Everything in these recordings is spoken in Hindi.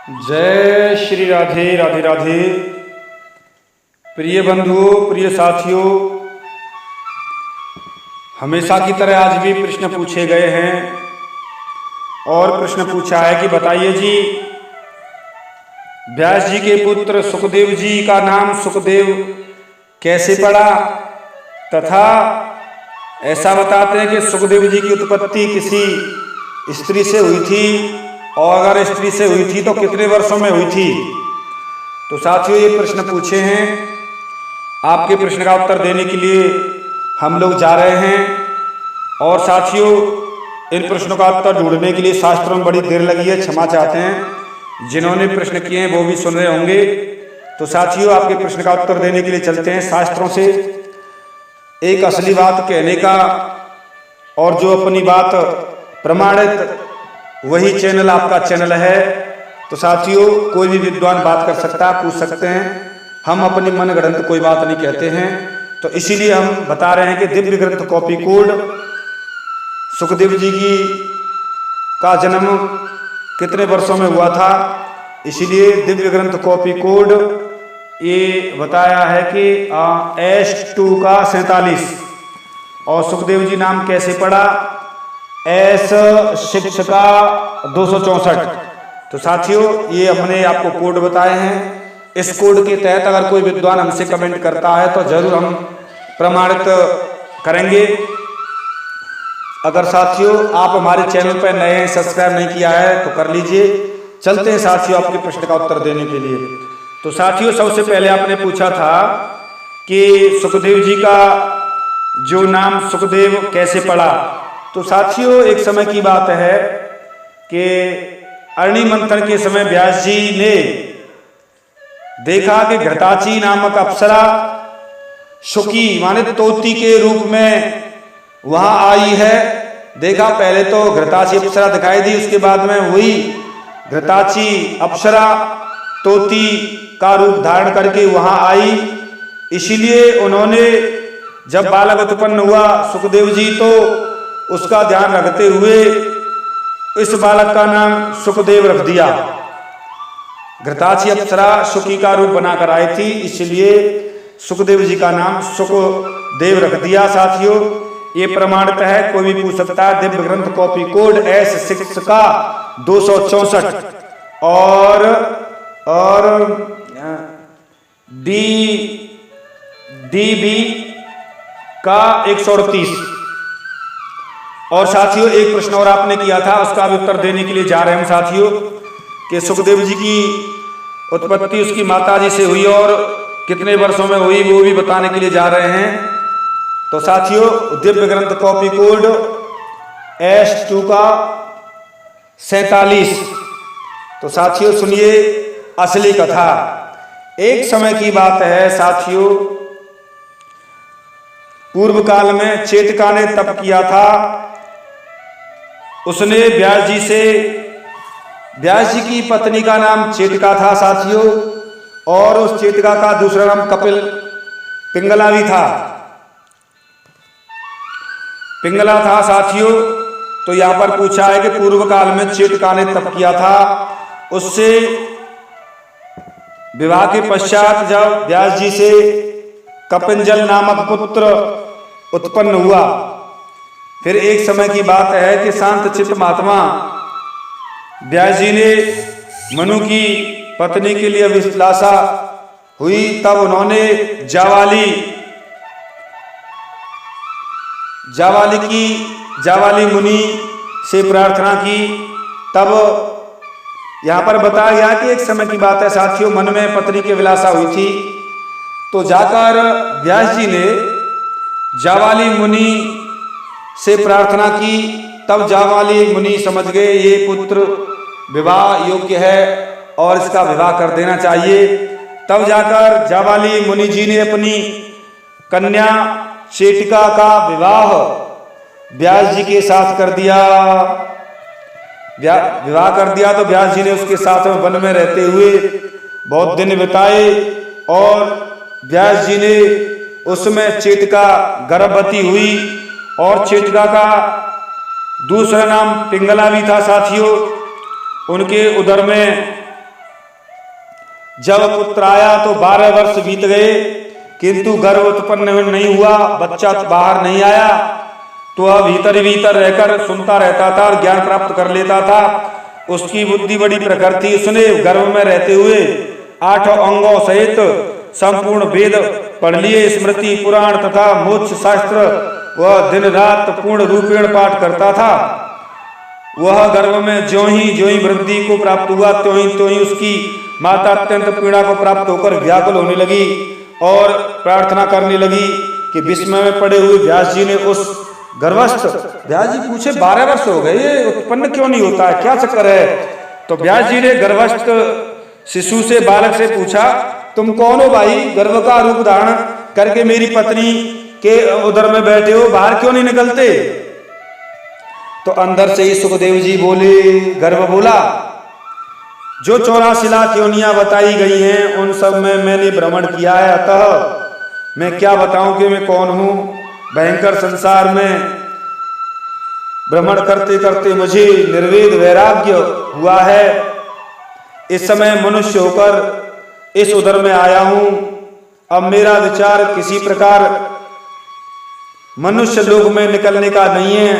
जय श्री राधे राधे राधे। प्रिय बंधुओं, प्रिय साथियों, हमेशा की तरह आज भी प्रश्न पूछे गए हैं और प्रश्न पूछा है कि बताइए जी, व्यास जी के पुत्र सुखदेव जी का नाम सुखदेव कैसे पड़ा, तथा ऐसा बताते हैं कि सुखदेव जी की उत्पत्ति किसी स्त्री से हुई थी, और अगर स्त्री से हुई थी तो कितने वर्षों में हुई थी। तो साथियों, ये प्रश्न पूछे हैं। आपके प्रश्न का उत्तर देने के लिए हम लोग जा रहे हैं। और साथियों, इन प्रश्नों का उत्तर ढूंढने के लिए शास्त्रों में बड़ी देर लगी है, क्षमा चाहते हैं। जिन्होंने प्रश्न किए हैं वो भी सुन रहे होंगे। तो साथियों, आपके प्रश्न का उत्तर देने के लिए चलते हैं शास्त्रों से। एक असली बात कहने का और जो अपनी बात प्रमाणित, वही चैनल आपका चैनल है। तो साथियों, कोई भी विद्वान बात कर सकता है, पूछ सकते हैं। हम अपनी मन गढ़ंत कोई बात नहीं कहते हैं। तो इसीलिए हम बता रहे हैं कि दिव्य ग्रंथ कॉपी कोड सुखदेव जी का जन्म कितने वर्षों में हुआ था। इसीलिए दिव्य ग्रंथ कॉपी कोड ये बताया है कि S2 का 47। और सुखदेव जी नाम कैसे पड़ा, S6 का 264। तो साथियों, ये हमने आपको कोड बताए हैं। इस कोड के तहत अगर कोई विद्वान हमसे कमेंट करता है तो जरूर हम प्रमाणित करेंगे। अगर साथियों आप हमारे चैनल पर नए हैं, सब्सक्राइब नहीं किया है तो कर लीजिए। चलते हैं साथियों आपके प्रश्न का उत्तर देने के लिए। तो साथियों, सबसे पहले आपने पूछा था कि सुखदेव जी का जो नाम सुखदेव कैसे पड़ा। तो साथियों, एक समय की बात है कि अरणि मंथन के समय व्यास जी ने देखा कि घृताची नामक अप्सरा शुकी माने तोती के रूप में वहां आई है। देखा, पहले तो घृताची अप्सरा दिखाई दी, उसके बाद में हुई घृताची अप्सरा तोती का रूप धारण करके वहां आई। इसीलिए उन्होंने जब बालक उत्पन्न हुआ सुखदेव जी, तो उसका ध्यान रखते हुए इस बालक का नाम सुखदेव रख दिया। घृताची अप्सरा शुकी का रूप बनाकर आई थी, इसलिए सुखदेव जी का नाम सुखदेव रख दिया। साथियों, ये प्रमाणित है, कोई भी पूछ सकता है। दिव्य ग्रंथ कॉपी कोड S6 का 264 और DB का 138। और साथियों, एक प्रश्न और आपने किया था, उसका भी उत्तर देने के लिए जा रहे हैं हम साथियों, कि सुखदेव जी की उत्पत्ति उसकी माताजी से हुई और कितने वर्षों में हुई, वो भी बताने के लिए जा रहे हैं। तो साथियों, दिव्य ग्रंथ कॉपी कोड S2 का 47। तो साथियों सुनिए असली कथा। एक समय की बात है साथियों, पूर्व काल में चेटका ने तप किया था। उसने व्यास जी की पत्नी का नाम चेटका था साथियों, और उस चेटका का दूसरा नाम कपिल पिंगला भी था, पिंगला था साथियों। तो यहां पर पूछा है कि पूर्व काल में चेटका ने तप किया था, उससे विवाह के पश्चात जब व्यास जी से कपिंजल नामक पुत्र उत्पन्न हुआ, फिर एक समय की बात है कि शांत चित्त महात्मा व्यास जी ने मनु की पत्नी के लिए अभिलाषा हुई। तब उन्होंने जावाली मुनि से प्रार्थना की। तब यहां पर बताया गया कि एक समय की बात है साथियों, मन में पत्नी की अभिलाषा हुई थी। तो जाकर व्यास जी ने जावाली मुनि से प्रार्थना की। तब जावाली मुनि समझ गए ये पुत्र विवाह योग्य है और इसका विवाह कर देना चाहिए। तब जाकर जावाली मुनि जी ने अपनी कन्या चेटिका का विवाह व्यास जी के साथ कर दिया। विवाह कर दिया तो व्यास जी ने उसके साथ में वन में रहते हुए बहुत दिन बिताए, और व्यास जी ने उसमें चेटिका गर्भवती हुई, और चेटिका का दूसरा नाम पिंगला भी था साथियों। उनके उदर में जब पुत्र आया तो 12 वर्ष बीत गए, किंतु गर्भ उत्पन्न नहीं हुआ, बच्चा बाहर नहीं आया। तो वह भीतर भीतर रहकर सुनता रहता था और ज्ञान प्राप्त कर लेता था। उसकी बुद्धि बड़ी प्रखर थी। उसने गर्भ में रहते हुए 8 अंगों सहित संपूर्ण वेद पढ़ लिए। स्मृति, पुराण तथा मोक्ष शास्त्र वह दिन रात पूर्ण रूपेण पाठ करता था। वह गर्भ में ज्यों ही वृद्धि को प्राप्त हुआ, त्यों ही उसकी माता अत्यंत पीड़ा को प्राप्त होकर व्याकुल होने लगी और प्रार्थना करने लगी कि विस्मय में पड़े हुए व्यास जी ने उस गर्भस्थ, व्यास जी पूछे 12 वर्ष हो गए, ये उत्पन्न क्यों नहीं होता है, क्या चक्कर है? तो व्यास जी ने गर्भस्थ शिशु से, बालक से पूछा, तुम कौन हो भाई? गर्भ का रूप धारण करके मेरी पत्नी के उदर में बैठे हो, बाहर क्यों नहीं निकलते? तो अंदर से ही सुखदेव जी बोले, गर्भ बोला, जो 84 लाख योनियां बताई गई हैं उन सब में मैंने भ्रमण किया है, अतः मैं क्या बताऊं कि मैं कौन हूं। भयंकर संसार में भ्रमण करते करते मुझे निर्वेद वैराग्य हुआ है। इस समय मनुष्य होकर इस उदर में आया हूं। अब मेरा विचार किसी प्रकार मनुष्य लोक में निकलने का नहीं है,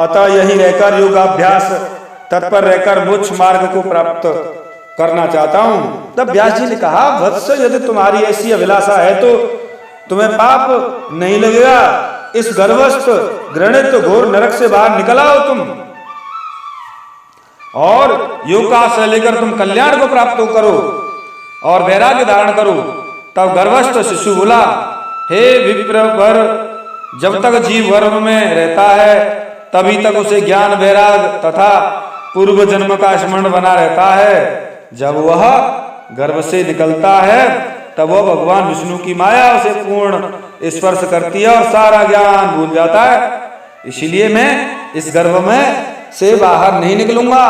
अतः यही रहकर योगाभ्यास तत्पर रहकर मोक्ष मार्ग को प्राप्त करना चाहता हूं। तब व्यास जी ने कहा, वत्स, यदि तुम्हारी ऐसी अभिलाषा है तो तुम्हें पाप नहीं लगेगा। इस गर्भस्थ घृणित घोर नरक से बाहर निकल आओ तुम, और योग का आश्रय लेकर तुम कल्याण को प्राप्त करो और वैराग्य धारण करो। तब गर्भस्थ शिशु बोला, हे विप्रवर, जब तक जीव गर्भ में रहता है तभी तक उसे ज्ञान वैराग तथा पूर्व जन्म का स्मरण बना रहता है। जब वह गर्भ से निकलता है तब वह भगवान विष्णु की माया उसे पूर्ण स्पर्श करती है और सारा ज्ञान भूल जाता है। इसलिए मैं इस गर्भ में से बाहर नहीं निकलूंगा।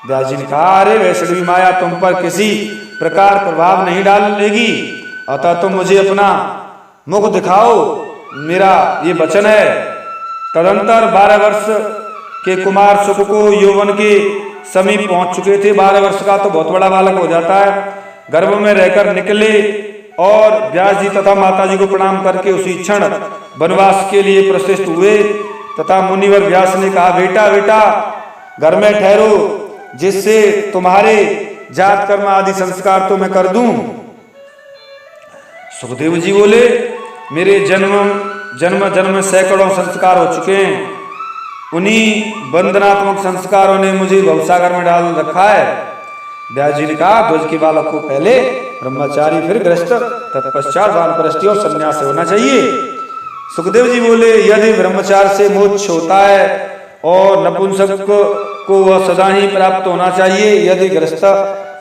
व्यास जी ने कहा, अरे वैष्णवी माया तुम पर किसी प्रकार प्रभाव नहीं डालेगी, अतः तुम मुझे अपना मुख दिखाओ, मेरा ये वचन है। तदंतर 12 वर्ष के कुमार सुख को यौवन के समीप पहुंच चुके थे। 12 वर्ष का तो बहुत बड़ा बालक हो जाता है। गर्भ में रहकर निकले और व्यास जी तथा माता जी को प्रणाम करके उसी क्षण वनवास के लिए प्रशिष्ट हुए। तथा मुनिवर व्यास ने कहा, बेटा घर में ठहरो, जिससे तुम्हारे जात कर्म आदि संस्कार तो मैं कर दूं। सुखदेव जी बोले, मेरे जन्म सैकड़ों संस्कार हो चुके हैं। उन्हीं बंधनात्मक संस्कारों ने मुझे भवसागर में डाल रखा है। व्यास जी ने कहा, ध्वज के बालक को पहले ब्रह्मचारी, फिर गृहस्थ, तत्पश्चात वानप्रस्थी और संन्यास होना चाहिए। सुखदेव जी बोले, यदि ब्रह्मचार्य से मोक्ष होता है और नपुंसक को वह सदा ही प्राप्त होना चाहिए। यदि गृहस्थ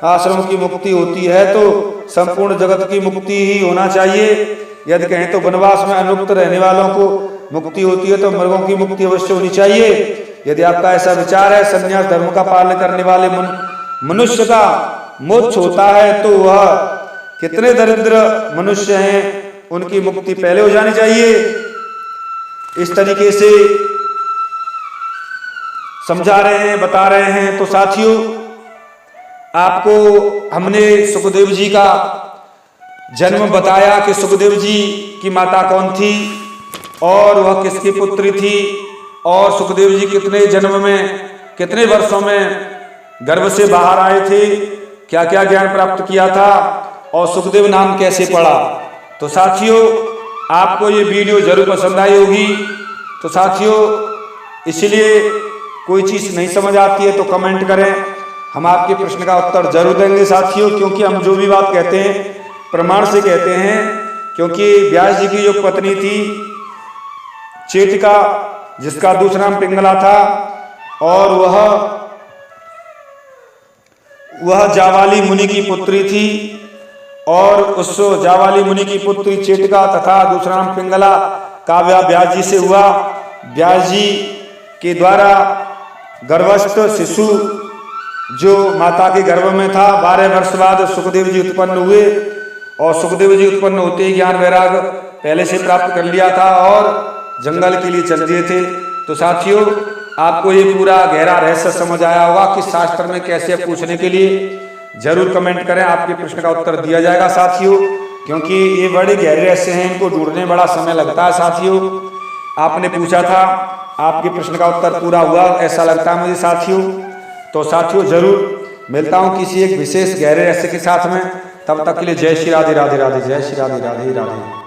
आश्रम की मुक्ति होती है तो संपूर्ण जगत की मुक्ति ही होना चाहिए। यदि कहें तो वनवास में अनुक्त रहने वालों को मुक्ति होती है तो मृगों की मुक्ति अवश्य होनी चाहिए। यदि आपका ऐसा विचार है, संन्यास धर्म का पालन करने वाले मनुष्य का मोक्ष होता है, तो वह कितने दरिद्र मनुष्य हैं, उनकी मुक्ति पहले हो जानी चाहिए। इस तरीके से समझा रहे हैं, बता रहे हैं। तो साथियों, आपको हमने सुखदेव जी का जन्म बताया कि सुखदेव जी की माता कौन थी और वह किसकी पुत्री थी, और सुखदेव जी कितने जन्म में, कितने वर्षों में गर्भ से बाहर आए थे, क्या क्या ज्ञान प्राप्त किया था और सुखदेव नाम कैसे पड़ा। तो साथियों, आपको ये वीडियो जरूर पसंद आई होगी। तो साथियों, इसलिए कोई चीज़ नहीं समझ आती है तो कमेंट करें, हम आपके प्रश्न का उत्तर जरूर देंगे साथियों। क्योंकि हम जो भी बात कहते हैं प्रमाण से कहते हैं। क्योंकि व्यास जी की जो पत्नी थी चेटिका, जिसका दूसरा नाम पिंगला था, और वह जावाली मुनि की पुत्री थी, और उस जावाली मुनि की पुत्री चेटिका तथा दूसरा नाम पिंगला का विवाह व्यास जी से हुआ। व्यास जी के द्वारा गर्भस्थ शिशु जो माता के गर्भ में था, 12 वर्ष बाद सुखदेव जी उत्पन्न हुए, और सुखदेव जी उत्पन्न होते ही ज्ञान वैराग पहले से प्राप्त कर लिया था और जंगल के लिए चल दिए थे। तो साथियों, आपको ये पूरा गहरा रहस्य समझ आया होगा कि शास्त्र में कैसे पूछने के लिए जरूर कमेंट करें, आपके प्रश्न का उत्तर दिया जाएगा साथियों, क्योंकि ये बड़े गहरे रहस्य हैं, इनको ढूंढने में बड़ा समय लगता है साथियों। आपने पूछा था, आपके प्रश्न का उत्तर पूरा हुआ ऐसा लगता है मुझे साथियों। तो साथियों जरूर मिलता हूँ किसी एक विशेष गहरे रहस्य के साथ में, तब तक के लिए जय श्री राधे राधे राधे, जय श्री राधे राधे राधे।